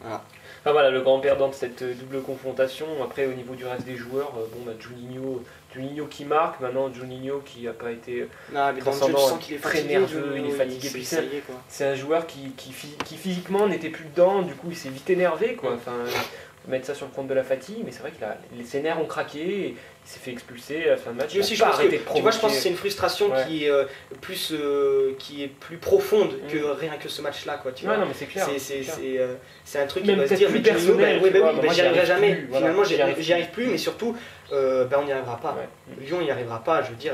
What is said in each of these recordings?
Voilà. Enfin voilà, le grand perdant de cette double confrontation. Après, au niveau du reste des joueurs, Juninho qui marque, maintenant Juninho qui n'a pas été Non, mais dans le jeu, tu sens qu'il est très fatigué, nerveux, il est fatigué. Puis ça y est, quoi. c'est un joueur qui physiquement n'était plus dedans, du coup il s'est vite énervé, quoi. Enfin, mettre ça sur le compte de la fatigue, mais c'est vrai que ses nerfs ont craqué, et il s'est fait expulser à la fin de match. Tu vois, je pense que c'est une frustration qui est plus profonde que rien que ce match-là, quoi. Tu vois. Non, mais c'est clair. C'est un truc même qui va se dire, plus personnel. j'y arriverai jamais. Voilà, Finalement, j'y arrive plus, mais surtout, on n'y arrivera pas. Ouais. Lyon n'y arrivera pas, je veux dire,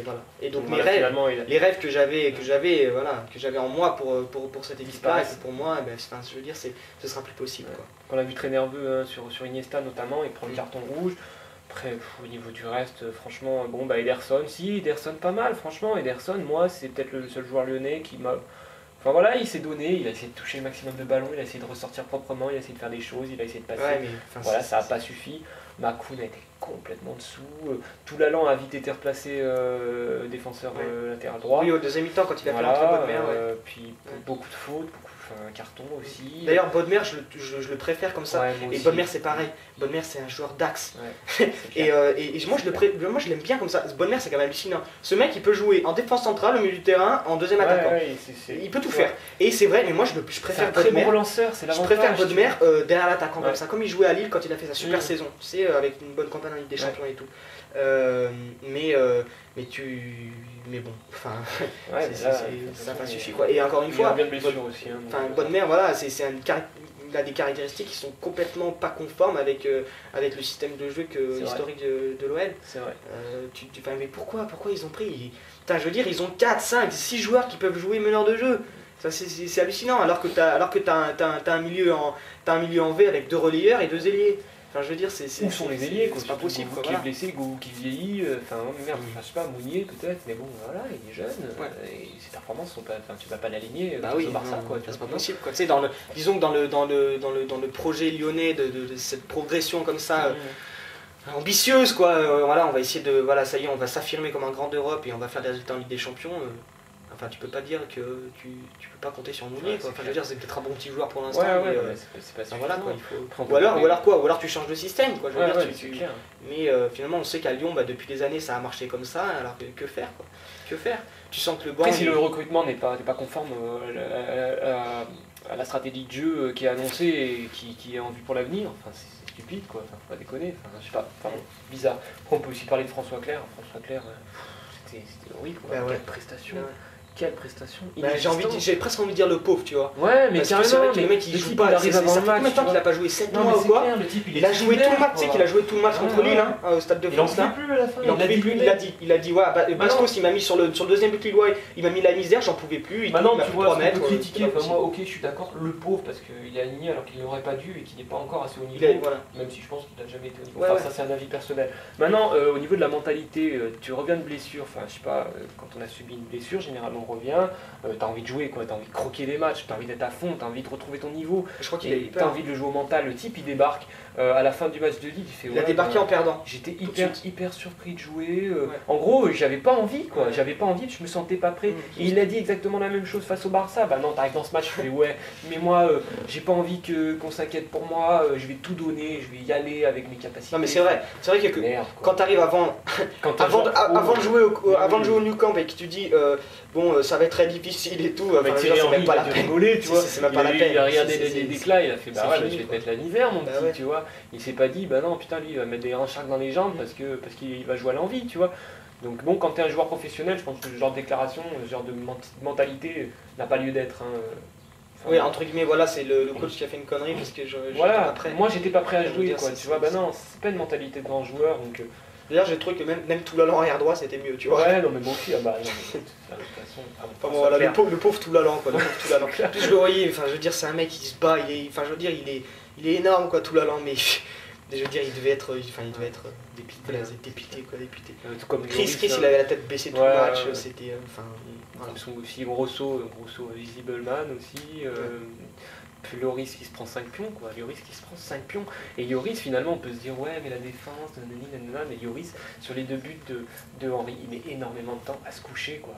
voilà. Et donc voilà, les rêves que j'avais en moi pour cette équipe-là, et pour moi, je veux dire, ce sera plus possible, quoi. On l'a vu très nerveux sur Iniesta notamment, il prend le carton rouge. Après, au niveau du reste, franchement, Ederson pas mal, franchement. Ederson, moi, c'est peut-être le seul joueur lyonnais qui m'a... Enfin voilà, il s'est donné, il a essayé de toucher le maximum de ballons, il a essayé de ressortir proprement, il a essayé de faire des choses, il a essayé de passer. Ouais, voilà, ça n'a pas suffi. Makoun a été complètement dessous. Toulalan a vite été replacé défenseur latéral droit. Oui, au deuxième mi-temps, quand il a fait l'entrée Bodmer. Puis beaucoup de fautes, un carton aussi. D'ailleurs, Bodmer, je le préfère comme ça. Et Bodmer, c'est pareil. Bodmer, c'est un joueur d'axe. Ouais, et moi, je l'aime bien comme ça. Bodmer, c'est quand même hallucinant. Ce mec, il peut jouer en défense centrale, au milieu du terrain, en deuxième attaquant. Il peut tout faire. Et c'est vrai, mais moi, je préfère Bodmer. Très bon relanceur, c'est l'avantage. Je préfère Bodmer derrière l'attaquant comme ça, comme il jouait à Lille quand il a fait sa super saison. Tu sais, avec une bonne campagne en Ligue des Champions et tout. Mais bon, enfin, ça n'a pas suffi, quoi. Et encore une fois, Bodmer, voilà, il a des caractéristiques qui sont complètement pas conformes avec le système de jeu historique de l'OL. C'est vrai. Mais pourquoi ils ont pris je veux dire, ils ont 4, 5, 6 joueurs qui peuvent jouer meneur de jeu. Ça, c'est hallucinant, alors que t'as un milieu en V avec 2 relayeurs et 2 ailiers. Enfin, je veux dire, où sont les ailiers, quoi. C'est pas possible, quoi. Qui est blessé, Gougou qui vieillit, merde, je sais pas, Mounier peut-être, mais bon, voilà, il est jeune, et ses performances sont pas, tu vas pas l'aligner au Barça, quoi. C'est pas possible, quoi. Tu sais, disons que dans le projet lyonnais de cette progression comme ça, ambitieuse, quoi, voilà, on va essayer ça y est, on va s'affirmer comme un grand d'Europe et on va faire des résultats en Ligue des Champions. Enfin, tu peux pas dire que tu peux pas compter sur Mounier, quoi. Enfin, je veux dire, c'est peut-être un bon petit joueur pour l'instant, mais c'est pas suffisant. Voilà, quoi, ou alors tu changes de système, quoi. Je veux dire, mais finalement, on sait qu'à Lyon, depuis des années, ça a marché comme ça. Alors que faire, quoi. Que faire? Tu sens que le banc. Après, si le recrutement n'est pas conforme à la stratégie de jeu qui est annoncée et qui est en vue pour l'avenir, enfin, c'est stupide, quoi. Enfin, faut pas déconner. Enfin, je sais pas. Enfin, bizarre. Après, on peut aussi parler de François Clerc. C'était horrible, quoi. Quelle prestation. Quelle prestation. J'ai presque envie de dire le pauvre, tu vois. Ouais, mais carrément, le mec il joue pas. Ça fait combien de temps qu'il a pas joué? 7 mois ou quoi? Il a joué tout le match, tu sais qu'il a joué tout le match contre Lille, au Stade de France. Il en pouvait plus à la fin. Il en pouvait plus, il a dit, ouais, Bastos il m'a mis sur le deuxième but lillois, il m'a mis la misère, j'en pouvais plus. Maintenant, tu vois, on peut critiquer, moi, ok, je suis d'accord, le pauvre, parce qu'il est aligné alors qu'il n'aurait pas dû et qu'il n'est pas encore assez haut niveau, même si je pense qu'il n'a jamais été au niveau. Enfin, ça, c'est un avis personnel. Maintenant, au niveau de la mentalité, tu reviens de blessure, enfin, je sais pas, quand on a subi une blessure, généralement on revient. T'as envie de jouer, quoi, t'as envie de croquer des matchs, t'as envie d'être à fond, t'as envie de retrouver ton niveau. Je crois qu'il t'as envie de le jouer au mental. Le type il débarque à la fin du match de Lille, il a débarqué en perdant. J'étais hyper surpris de jouer. En gros, j'avais pas envie, quoi. J'avais pas envie, je me sentais pas prêt. Et il a dit exactement la même chose face au Barça. Bah non, t'arrives dans ce match, je fais ouais, mais moi j'ai pas envie qu'on s'inquiète pour moi, je vais tout donner, je vais y aller avec mes capacités. Non mais c'est vrai que merde, quand t'arrives avant de jouer au New Camp et que tu dis bon ça va être très difficile et tout, c'est même pas la peine, tu vois, c'est même pas la peine. Il a regardé les déclats, il a fait bah ouais, je vais te mettre la misère mon petit, tu vois. Il s'est pas dit bah non putain lui il va mettre des renchards dans les jambes parce qu'il va jouer à l'envie, tu vois. Donc bon, quand tu es un joueur professionnel, je pense que ce genre de déclaration, ce genre de mentalité n'a pas lieu d'être. Oui, entre guillemets, voilà, c'est le coach qui a fait une connerie parce que voilà, moi j'étais pas prêt à jouer, quoi, tu vois. Bah non, c'est pas une mentalité de grand joueur, donc. D'ailleurs, j'ai trouvé que même Toulalan arrière droit, c'était mieux, tu vois. Ouais, non mais bon, aussi, bah non, de toute façon. Enfin bon, voilà, le pauvre Toulalan, quoi, le pauvre Toulalan. Puis je le voyais, enfin, je veux dire, c'est un mec qui se bat, il est énorme, quoi, Toulalan, mais. Je veux dire, il devait être dépité, quoi, dépité. Chris, il avait la tête baissée tout le match, c'était. Voilà. Aussi Grosso Visibleman aussi. Puis Lloris qui se prend 5 pions, quoi. Lloris qui se prend 5 pions. Et Lloris, finalement, on peut se dire, ouais, mais la défense, mais Lloris, sur les 2 buts de Henry, il met énormément de temps à se coucher, quoi.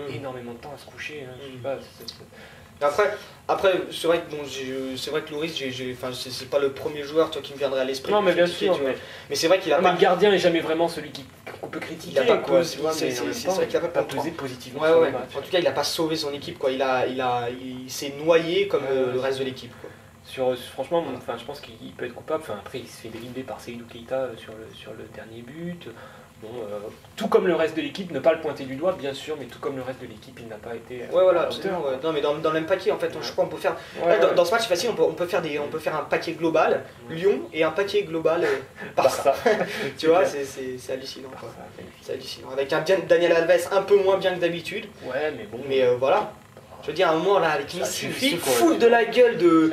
Énormément de temps à se coucher, hein. Je sais pas. Après c'est vrai que bon, c'est vrai que Lloris, c'est pas le premier joueur qui me viendrait à l'esprit. Non mais bien sûr, mais c'est vrai qu'il a pas. Le gardien est jamais vraiment celui qu'on peut critiquer. Il a pas pesé, c'est vrai qu'il a pas pesé positivement. Ouais. En tout cas, il a pas sauvé son équipe quoi. Il s'est noyé comme le reste de l'équipe quoi. Franchement, je pense qu'il peut être coupable. Après, il se fait délivrer par Seydou Keita sur le dernier but. Bon, tout comme le reste de l'équipe, ne pas le pointer du doigt, bien sûr, mais tout comme le reste de l'équipe, il n'a pas été. Ouais, voilà, absolument. Ouais. Non, mais dans le même paquet, en fait, je crois qu'on peut faire. Dans ce match, c'est facile, on peut faire un paquet global Lyon et un paquet global Barça. Tu vois, c'est hallucinant. Quoi. C'est hallucinant. Avec un Daniel Alves un peu moins bien que d'habitude. Ouais, mais bon. Mais voilà. Je veux dire, à un moment là, avec Messi, il se fout de la gueule de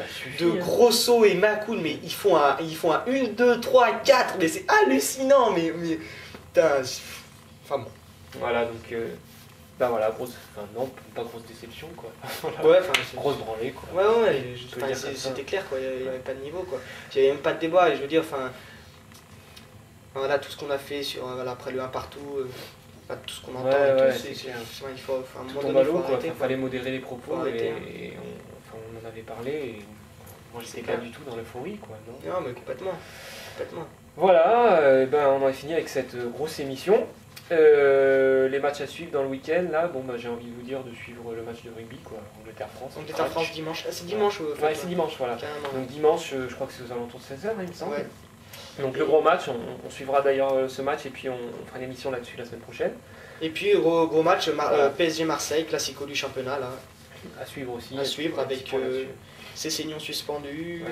Grosso et Makoun, mais ils font un 1, 2, 3, 4, mais c'est hallucinant, mais putain, enfin bon. Voilà, donc, voilà, pas grosse déception quoi. Voilà. Ouais, grosse branlée quoi. Ouais, c'était clair quoi, il n'y avait pas de niveau quoi. Il n'y avait même pas de débat, et je veux dire, voilà, tout ce qu'on a fait après le 1 partout. Tout ce qu'on entend il faut à un moment donné, il fallait modérer les propos et on en avait parlé et moi j'étais pas du tout dans l'euphorie quoi. Non mais complètement. Voilà, on en a fini avec cette grosse émission. Les matchs à suivre dans le week-end là, j'ai envie de vous dire de suivre le match de rugby quoi, Angleterre-France. Angleterre-France dimanche, c'est dimanche ouais c'est dimanche voilà. Carrément. Donc dimanche je crois que c'est aux alentours de 16h il me semble. Ouais. Donc le gros match, on suivra d'ailleurs ce match et puis on fera une émission là-dessus la semaine prochaine. Et puis gros match, PSG Marseille, classico du championnat là. À suivre aussi. À suivre avec Cessignon suspendu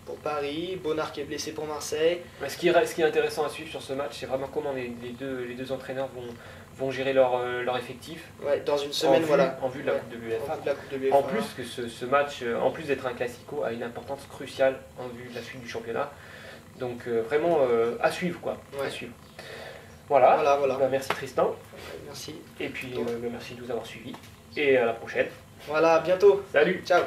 pour Paris, Bonnard qui est blessé pour Marseille. Ce qui est intéressant à suivre sur ce match, c'est vraiment comment les deux entraîneurs vont gérer leur effectif. Ouais, dans une semaine en vue de la Coupe de l'UEFA. En plus que ce match, en plus d'être un classico, a une importance cruciale en vue de la suite du championnat. Donc vraiment à suivre quoi. Ouais. À suivre. Voilà. Merci Tristan. Merci. Et puis merci de nous avoir suivis. Et à la prochaine. Voilà, à bientôt. Salut. Ciao.